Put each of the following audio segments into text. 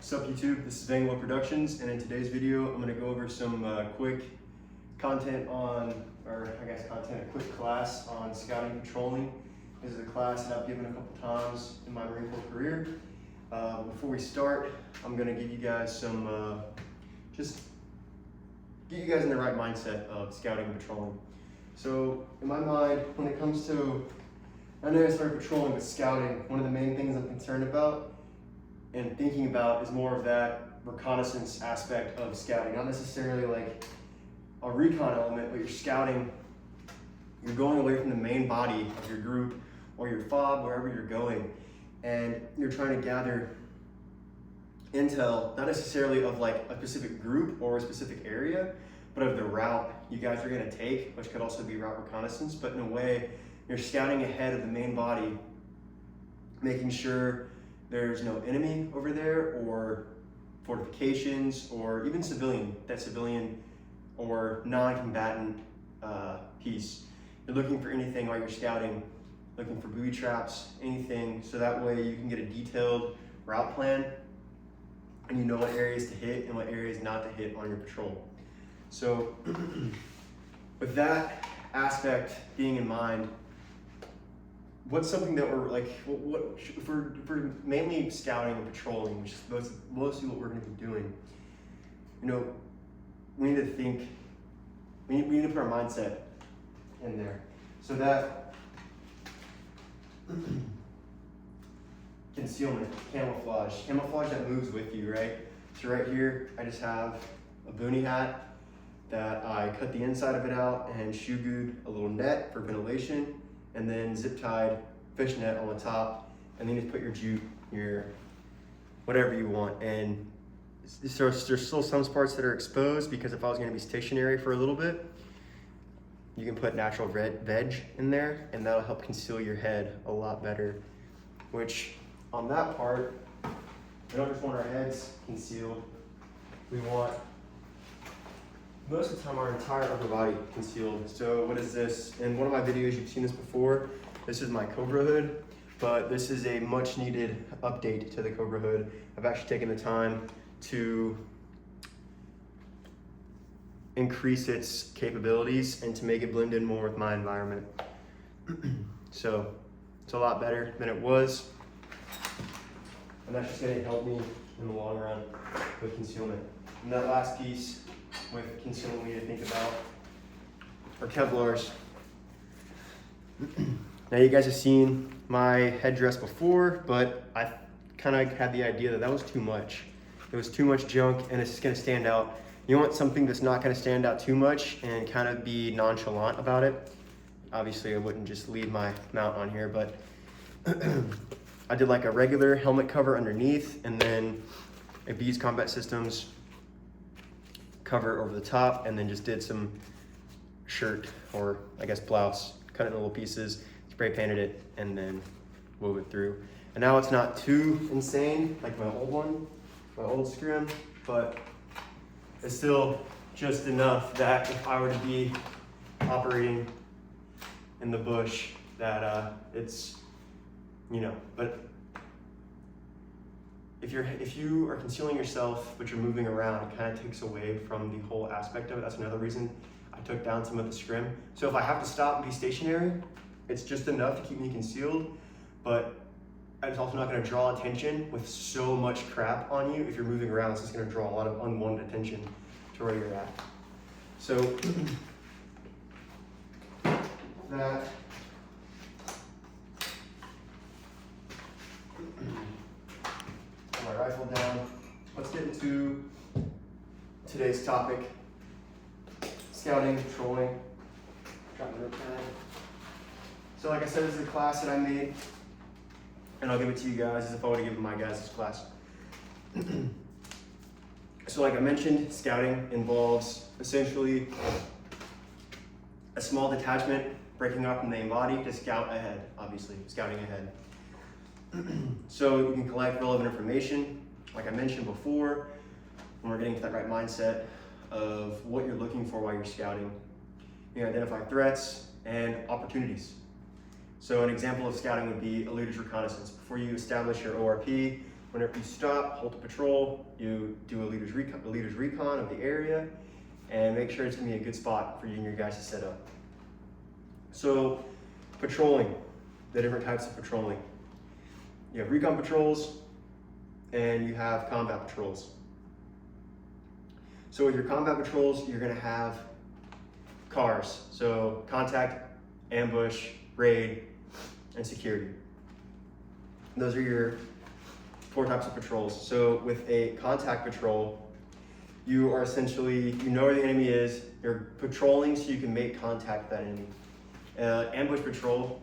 What's up YouTube, this is Vanguard Productions, and in today's video I'm going to go over some quick content on, a quick class on scouting and patrolling. This is a class that I've given a couple times in my Marine Corps career. Before we start, I'm going to give you guys some, just get you guys in the right mindset of scouting and patrolling. So in my mind, when it comes to, I know I started patrolling, but scouting, one of the main things I'm concerned about and thinking about is more of that reconnaissance aspect of scouting, not necessarily like a recon element, but you're scouting, you're going away from the main body of your group or your fob, wherever you're going, and you're trying to gather intel, not necessarily of like a specific group or a specific area, but of the route you guys are gonna take, which could also be route reconnaissance, but in a way, you're scouting ahead of the main body, making sure there's no enemy over there or fortifications or even civilian or non-combatant piece. You're looking for anything while you're scouting, looking for booby traps, anything, so that way you can get a detailed route plan and you know what areas to hit and what areas not to hit on your patrol. So with that aspect being in mind, what's something that we're like, if we're mainly scouting and patrolling, which is mostly what we're going to be doing, you know, we need to think, we need to put our mindset in there. So that concealment, camouflage that moves with you, right? So right here, I just have a boonie hat that I cut the inside of it out and shoe glued a little net for ventilation, and then zip tied fishnet on the top, and then you just put your jute, your whatever you want. And there's still some parts that are exposed, because if I was going to be stationary for a little bit, you can put natural veg in there, and that'll help conceal your head a lot better. Which on that part, we don't just want our heads concealed, we want most of the time our entire upper body concealed. So what is this? In one of my videos, you've seen this before. This is my Cobra hood, but this is a much needed update to the Cobra hood. I've actually taken the time to increase its capabilities and to make it blend in more with my environment. So it's a lot better than it was. And that's just gonna help me in the long run with concealment. And that last piece with concealment we need to think about are Kevlars. Now you guys have seen my headdress before, but I kind of had the idea that that was too much. It was too much junk and it's just gonna stand out. You want something that's not gonna stand out too much and kind of be nonchalant about it. Obviously I wouldn't just leave my mount on here, but I did like a regular helmet cover underneath and then a Bees Combat Systems cover over the top, and then just did some shirt, or I guess blouse, cut it in little pieces, spray painted it, and then wove it through. And now it's not too insane like my old one, my old scrim, but it's still just enough that if I were to be operating in the bush, that it's, you know, but if you are concealing yourself but you're moving around, it kind of takes away from the whole aspect of it. That's another reason I took down some of the scrim. So if I have to stop and be stationary, it's just enough to keep me concealed, but it's also not going to draw attention with so much crap on you. If you're moving around, it's just going to draw a lot of unwanted attention to where you're at. So that my rifle down. Let's get into today's topic: scouting, patrolling. Got my notepad. So like I said, this is a class that I made, and I'll give it to you guys as if I would have given my guys this class. So like I mentioned, scouting involves essentially a small detachment breaking off from the main body to scout ahead, obviously, scouting ahead. So you can collect relevant information, like I mentioned before, when we're getting to that right mindset of what you're looking for while you're scouting. You can identify threats and opportunities. So an example of scouting would be eluded reconnaissance. Before you establish your ORP whenever you stop, hold the patrol, you do a leader's recon of the area, and make sure it's gonna be a good spot for you and your guys to set up. So, patrolling, the different types of patrolling. You have recon patrols, and you have combat patrols. So with your combat patrols, you're gonna have cars. So contact, ambush, raid, and security. Those are your 4 types of patrols. So with a contact patrol, you are essentially, you know where the enemy is, you're patrolling so you can make contact with that enemy. Ambush patrol,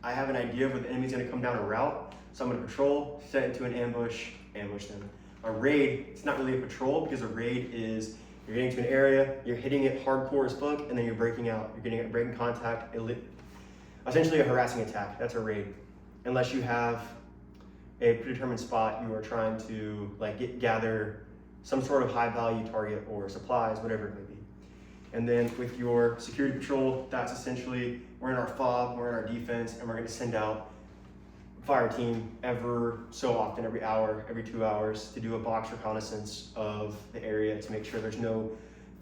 I have an idea of where the enemy's gonna come down a route, so I'm gonna patrol, set into an ambush them. A raid, it's not really a patrol because a raid is you're getting to an area, you're hitting it hardcore as fuck, and then you're breaking out. You're getting breaking contact, essentially a harassing attack. That's a raid. Unless you have a predetermined spot you are trying to gather some sort of high value target or supplies, whatever it may be. And then with your security patrol, that's essentially we're in our fob, we're in our defense, and we're going to send out fire team ever so often, every hour, every 2 hours, to do a box reconnaissance of the area to make sure there's no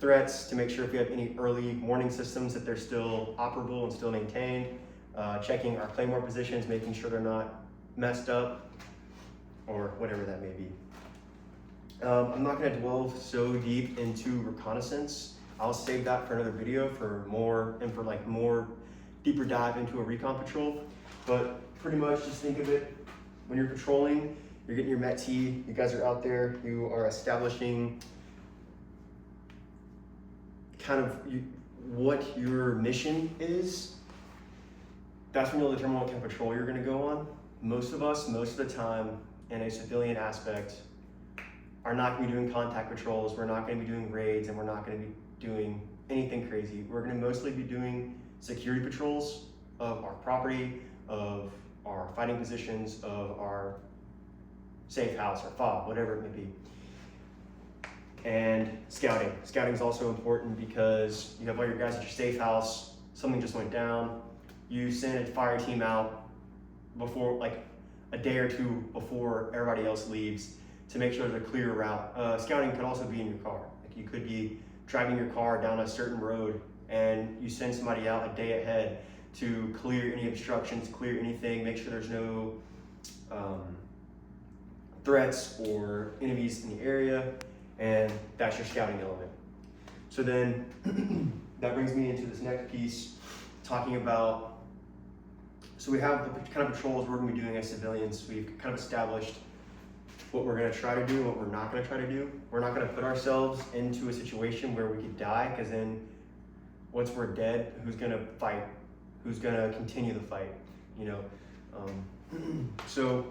threats, to make sure if we have any early warning systems that they're still operable and still maintained, checking our claymore positions, making sure they're not messed up, or whatever that may be. I'm not going to dwell so deep into reconnaissance. I'll save that for another video for more deeper dive into a recon patrol. But pretty much just think of it, when you're patrolling, you're getting your MET T, you guys are out there, you are establishing kind of what your mission is. That's when you'll determine what kind of patrol you're gonna go on. Most of us, most of the time, in a civilian aspect, are not gonna be doing contact patrols, we're not gonna be doing raids, and we're not gonna be doing anything crazy. We're gonna mostly be doing security patrols of our property, of our fighting positions, of our safe house or fob, whatever it may be. And scouting. Scouting is also important because you have all your guys at your safe house, something just went down, you send a fire team out before, a day or two before everybody else leaves to make sure there's a clear route. Scouting could also be in your car. You could be driving your car down a certain road and you send somebody out a day ahead to clear any obstructions, clear anything, make sure there's no threats or enemies in the area, and that's your scouting element. So then that brings me into this next piece, talking about, so we have the kind of patrols we're gonna be doing as civilians. We've kind of established what we're gonna try to do and what we're not gonna try to do. We're not gonna put ourselves into a situation where we could die, because then once we're dead, who's gonna fight? Who's gonna continue the fight, So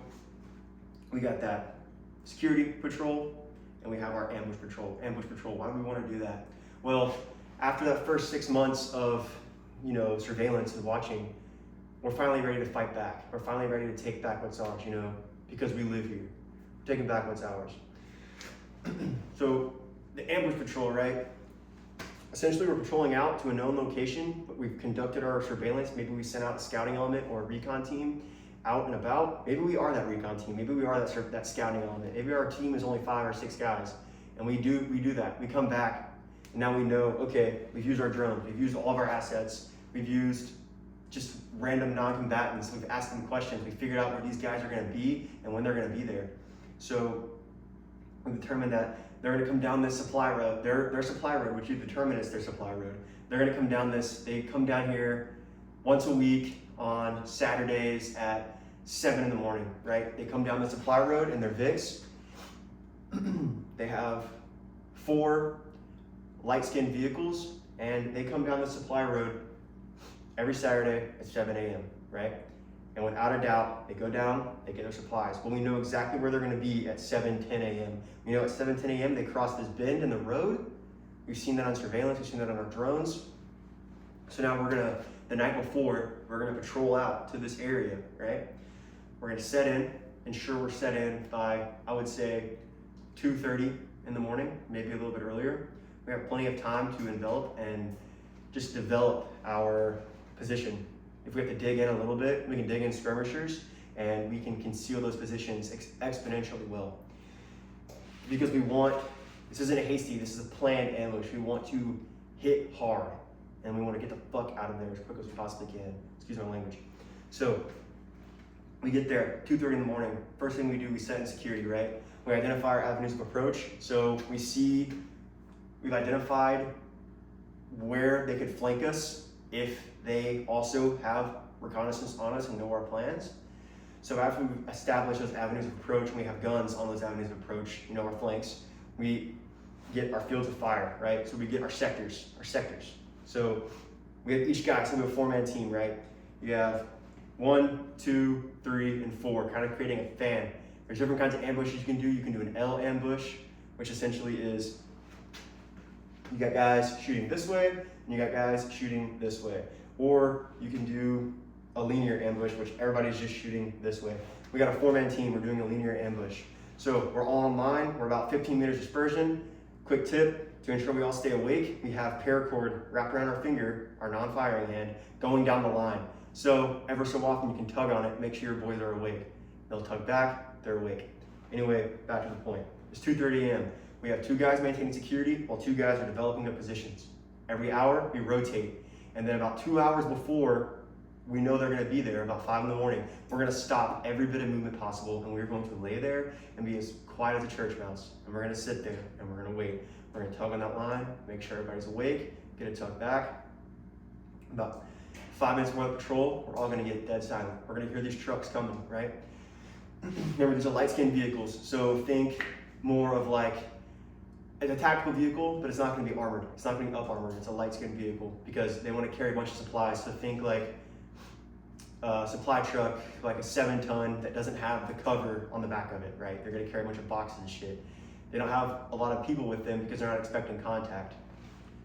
we got that security patrol, and we have our ambush patrol. Ambush patrol, why do we wanna do that? Well, after that first 6 months of, surveillance and watching, we're finally ready to fight back. We're finally ready to take back what's ours, because we live here. We're taking back what's ours. So the ambush patrol, right? Essentially, we're patrolling out to a known location, but we've conducted our surveillance. Maybe we sent out a scouting element or a recon team out and about. Maybe we are that recon team. Maybe we are that scouting element. Maybe our team is only 5 or 6 guys, and we do that. We come back, and now we know, okay, we've used our drones, we've used all of our assets, we've used just random non-combatants, we've asked them questions, we figured out where these guys are gonna be and when they're gonna be there. So we determined that they're gonna come down this supply road, their supply road, which you've determined is their supply road. They're gonna come down they come down here once a week on Saturdays at 7 in the morning, right? They come down the supply road in their Vicks. They have 4 light-skinned vehicles, and they come down the supply road every Saturday at 7 a.m., right? And without a doubt, they go down, they get their supplies. Well, we know exactly where they're gonna be at 7:10 a.m. We know at 7:10 a.m. they cross this bend in the road. We've seen that on surveillance, we've seen that on our drones. So now the night before, we're gonna patrol out to this area, right? We're gonna set in, ensure we're set in by, I would say, 2:30 in the morning, maybe a little bit earlier. We have plenty of time to envelop and just develop our position. If we have to dig in a little bit, we can dig in skirmishers and we can conceal those positions exponentially well. Because this isn't a hasty, this is a planned ambush. We want to hit hard, and we want to get the fuck out of there as quick as we possibly can. Excuse my language. So we get there at 2:30 in the morning. First thing we do, we set in security, right? We identify our avenues of approach. So we've identified where they could flank us if they also have reconnaissance on us and know our plans. So after we've established those avenues of approach and we have guns on those avenues of approach, our flanks, we get our fields of fire, right? So we get our sectors. So we have each guy, so we have a 4-man team, right? You have 1, 2, 3, and 4, kind of creating a fan. There's different kinds of ambushes you can do. You can do an L ambush, which essentially is you got guys shooting this way, and you got guys shooting this way. Or you can do a linear ambush, which everybody's just shooting this way. We got a 4-man team, we're doing a linear ambush. So we're all in line, we're about 15 meters dispersion. Quick tip, to ensure we all stay awake, we have paracord wrapped around our finger, our non-firing hand, going down the line. So ever so often you can tug on it, make sure your boys are awake. They'll tug back, they're awake. Anyway, back to the point. It's 2:30 a.m. We have 2 guys maintaining security while 2 guys are developing their positions. Every hour, we rotate. And then about 2 hours before we know they're gonna be there, about 5 in the morning, we're gonna stop every bit of movement possible, and we're going to lay there and be as quiet as a church mouse. And we're gonna sit there and we're gonna wait. We're gonna tug on that line, make sure everybody's awake, get a tug back. About 5 minutes more of patrol, we're all gonna get dead silent. We're gonna hear these trucks coming, right? Remember, these are light-skinned vehicles, so think more of like, it's a tactical vehicle, but it's not gonna be armored. It's not gonna be up armored, it's a light-skinned vehicle because they wanna carry a bunch of supplies. So think like a supply truck, like a 7-ton that doesn't have the cover on the back of it, right? They're gonna carry a bunch of boxes and shit. They don't have a lot of people with them because they're not expecting contact.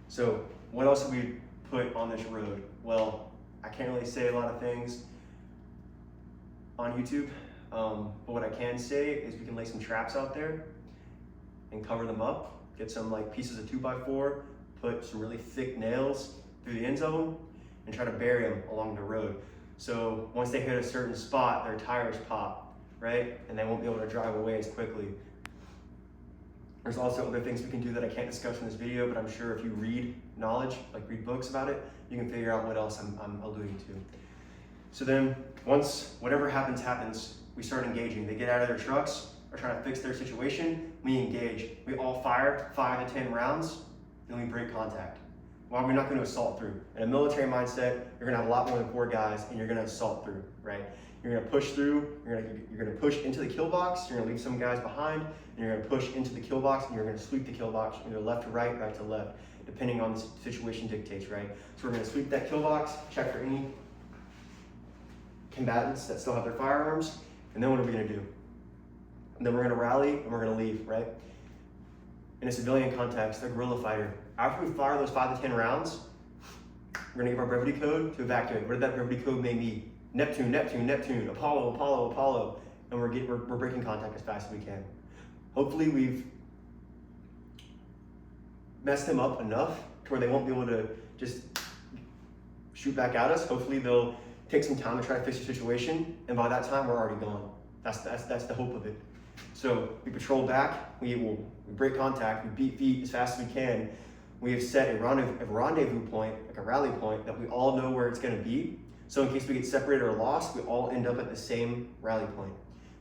So what else have we put on this road? Well, I can't really say a lot of things on YouTube, but what I can say is we can lay some traps out there and cover them up. Get some like pieces of 2x4, put some really thick nails through the end zone and try to bury them along the road. So once they hit a certain spot, their tires pop, right? And they won't be able to drive away as quickly. There's also other things we can do that I can't discuss in this video, but I'm sure if you read knowledge, like read books about it, you can figure out what else I'm alluding to. So then once whatever happens, we start engaging. They get out of their trucks, are trying to fix their situation, we engage. We all fire 5 to 10 rounds, then we break contact. Well, we're not going to assault through. In a military mindset, you're going to have a lot more than 4 guys, and you're going to assault through, right? You're going to push through, you're going to push into the kill box, you're going to leave some guys behind, and you're going to push into the kill box, and you're going to sweep the kill box, either left to right, right to left, depending on the situation dictates, right? So we're going to sweep that kill box, check for any combatants that still have their firearms, and then what are we going to do? And then we're going to rally, and we're going to leave, right? In a civilian context, a guerrilla fighter, after we fire those 5 to 10 rounds, we're going to give our brevity code to evacuate. What did that brevity code may be? Neptune, Neptune, Neptune, Apollo, Apollo, Apollo, and we're breaking contact as fast as we can. Hopefully we've messed them up enough to where they won't be able to just shoot back at us. Hopefully they'll take some time to try to fix the situation, and by that time we're already gone. That's the hope of it. So we patrol back, we break contact, we beat feet as fast as we can. We have set a rendezvous point, like a rally point, that we all know where it's going to be. So in case we get separated or lost, we all end up at the same rally point.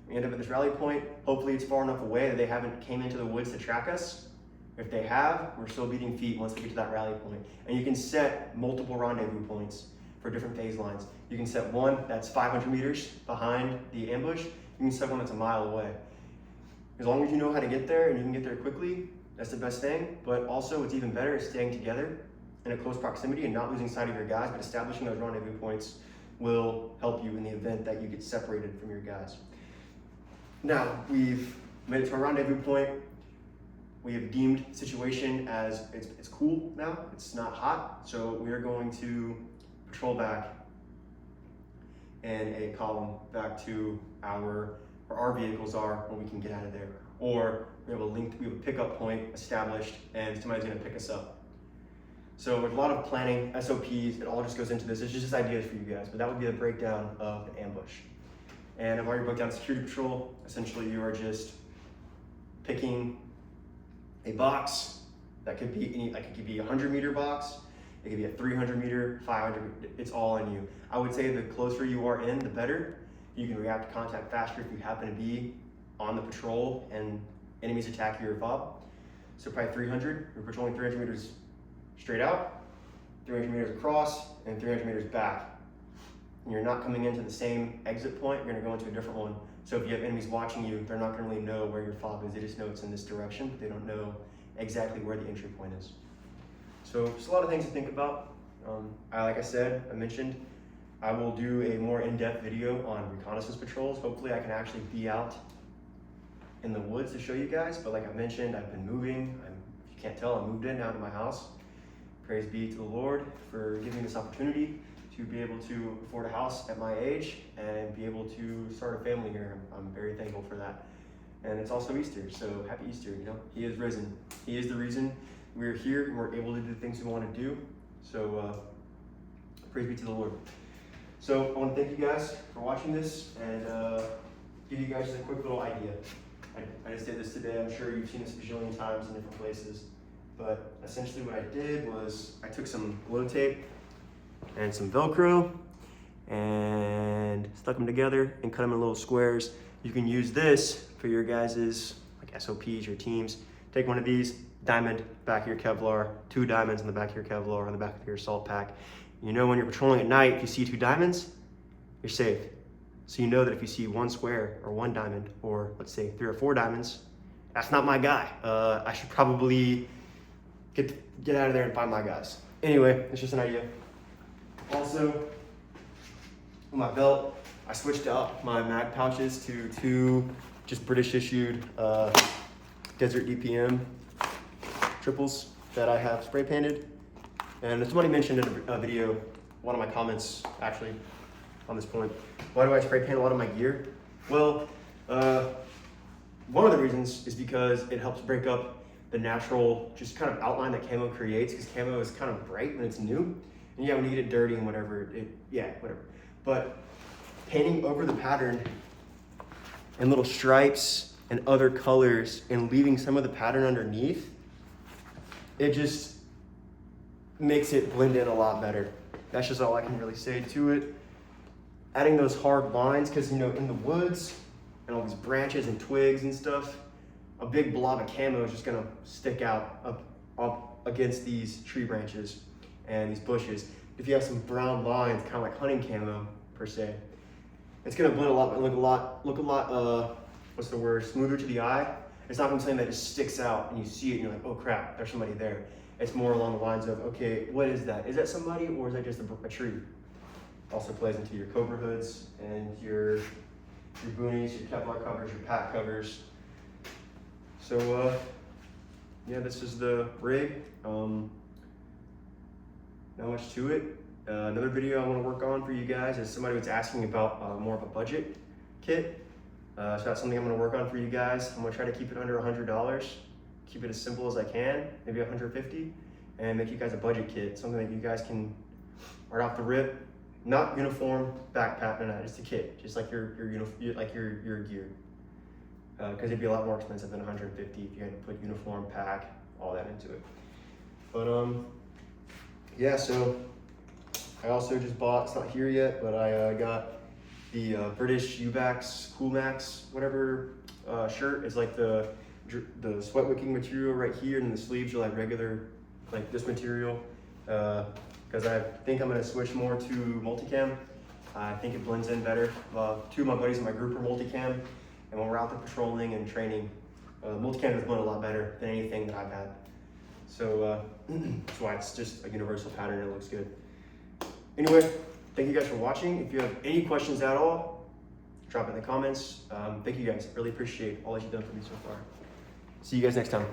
We end up at this rally point. Hopefully it's far enough away that they haven't came into the woods to track us. If they have, we're still beating feet once we get to that rally point. And you can set multiple rendezvous points for different phase lines. You can set one that's 500 meters behind the ambush. You can set one that's a mile away. As long as you know how to get there and you can get there quickly, that's the best thing. But also what's even better is staying together in a close proximity and not losing sight of your guys, but establishing those rendezvous points will help you in the event that you get separated from your guys. Now, we've made it to a rendezvous point. We have deemed the situation as it's cool now, it's not hot, so we are going to patrol back in a column back to where our vehicles are when we can get out of there. Or we have a pickup point established and somebody's gonna pick us up. So there's a lot of planning, SOPs, it all just goes into this. It's just ideas for you guys, but that would be the breakdown of an ambush. And I've already broke down security patrol. Essentially, you are just picking a box that could be any, like it could be a 100-meter box, it could be a 300-meter, 500. It's all on you. I would say the closer you are in, the better. You can react to contact faster if you happen to be on the patrol and enemies attack your fob. So probably 300. You're patrolling 300 meters straight out, 300 meters across, and 300 meters back. And you're not coming into the same exit point, you're gonna go into a different one. So if you have enemies watching you, they're not gonna really know where your fob is. They just know it's in this direction, but they don't know exactly where the entry point is. So just a lot of things to think about. Like I mentioned, I will do a more in-depth video on reconnaissance patrols. Hopefully I can actually be out in the woods to show you guys, but like I mentioned, I've been moving. If you can't tell, I moved in now to my house. Praise be to the Lord for giving me this opportunity to be able to afford a house at my age and be able to start a family here. I'm very thankful for that. And it's also Easter, so happy Easter, you know? He is risen. He is the reason we're here and we're able to do the things we want to do. So praise be to the Lord. So I want to thank you guys for watching this and give you guys just a quick little idea. I just did this today. I'm sure you've seen this a bajillion times in different places. But essentially what I did was I took some glow tape and some Velcro and stuck them together and cut them in little squares. You can use this for your guys's like SOPs, your teams. Take one of these, diamond back of your Kevlar, 2 diamonds in the back of your Kevlar, on the back of your assault pack. You know when you're patrolling at night, if you see 2 diamonds, you're safe. So you know that if you see 1 square or 1 diamond, or let's say 3 or 4 diamonds, that's not my guy. I should probably get out of there and find my guys. Anyway, it's just an idea. Also, on my belt, I switched out my mag pouches to 2 just British issued Desert DPM triples that I have spray painted. And somebody mentioned in a video, one of my comments actually on this point, why do I spray paint a lot of my gear? Well, one of the reasons is because it helps break up the natural just kind of outline that camo creates, because camo is kind of bright when it's new. And yeah, when you get it dirty and whatever, whatever. But painting over the pattern and little stripes and other colors and leaving some of the pattern underneath, it just makes it blend in a lot better. That's just all I can really say to it. Adding those hard lines, because you know, in the woods and all these branches and twigs and stuff, a big blob of camo is just gonna stick out up against these tree branches and these bushes. If you have some brown lines, kind of like hunting camo per se, it's gonna blend a lot and look a lot, what's the word, smoother to the eye. It's not something that just sticks out and you see it and you're like, oh crap, there's somebody there. It's more along the lines of, okay, what is that? Is that somebody or is that just a tree? Also plays into your Cobra hoods and your boonies, your Kevlar covers, your pack covers. So yeah, this is the rig. Not much to it. Another video I want to work on for you guys is somebody was asking about more of a budget kit. So that's something I'm going to work on for you guys. I'm going to try to keep it under $100. Keep it as simple as I can, maybe $150, and make you guys a budget kit, something that you guys can right off the rip. Not uniform, backpack, no, just a kit, just like your gear. Because it'd be a lot more expensive than $150 if you had to put uniform, pack, all that into it. But yeah, so I also just bought, it's not here yet, but I got the British UBAX Cool Max, whatever shirt. It's like the sweat wicking material right here, and the sleeves are like regular, like this material. Because I think I'm gonna switch more to multicam. I think it blends in better. 2 of my buddies in my group are multicam, and when we're out there patrolling and training, multicam does blend a lot better than anything that I've had. So that's why it's just a universal pattern and it looks good. Anyway, thank you guys for watching. If you have any questions at all, drop it in the comments. Thank you guys, really appreciate all that you've done for me so far. See you guys next time.